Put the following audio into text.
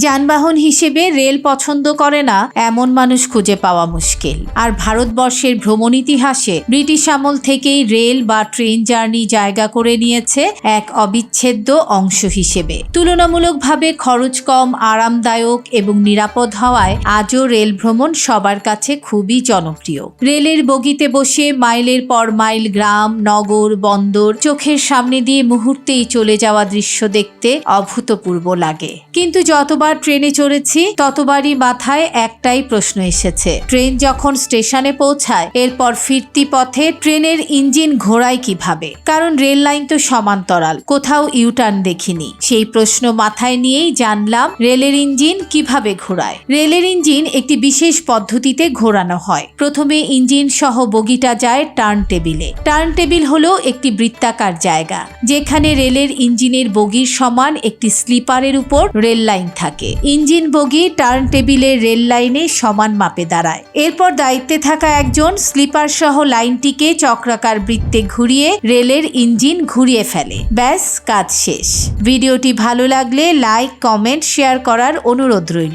যানবাহন হিসেবে রেল পছন্দ করে না এমন মানুষ খুঁজে পাওয়া মুশকিল। আর ভারতবর্ষের ভ্রমণ ইতিহাসে ব্রিটিশ আমল থেকেই রেল বা ট্রেন জার্নি জায়গা করে নিয়েছে এক অবিচ্ছেদ্য অংশ হিসেবে। তুলনামূলকভাবে খরচ কম, আরামদায়ক এবং নিরাপদ হওয়ায় আজও রেল ভ্রমণ সবার কাছে খুবই জনপ্রিয়। রেলের বগিতে বসে মাইলের পর মাইল গ্রাম, নগর, বন্দর চোখের সামনে দিয়ে মুহূর্তেই চলে যাওয়া দৃশ্য দেখতে অভূতপূর্ব লাগে। কিন্তু যতবার ট্রেনে চড়েছি ততবারই মাথায় একটাই প্রশ্ন এসেছে, ট্রেন যখন স্টেশনে পৌঁছায় এরপর ফিরতি পথে ট্রেনের ইঞ্জিন ঘোরায় কিভাবে? কারণ রেল লাইন তো সমান্তরাল, কোথাও ইউটার্ন দেখিনি। সেই প্রশ্ন মাথায় নিয়েই জানলাম রেলের ইঞ্জিন কিভাবে ঘোরায়। রেলের ইঞ্জিন একটি বিশেষ পদ্ধতিতে ঘোরানো হয়। প্রথমে ইঞ্জিন সহ বগিটা যায় টার্ন টেবিলে। টার্ন টেবিল হলো একটি বৃত্তাকার জায়গা যেখানে রেলের ইঞ্জিনের বগির সমান একটি স্লিপারের উপর রেল লাইন থাকে। ইঞ্জিন বগি টার্ন টেবিলের রেল লাইনে সমান মাপে দাঁড়ায়। এরপর দায়িত্বে থাকা একজন স্লিপার সহ লাইনটিকে চক্রাকার বৃত্তে ঘুরিয়ে রেলের ইঞ্জিন ঘুরিয়ে ফেলে। ব্যাস, কাজ শেষ। ভিডিওটি ভালো লাগলে লাইক, কমেন্ট, শেয়ার করার অনুরোধ রইল।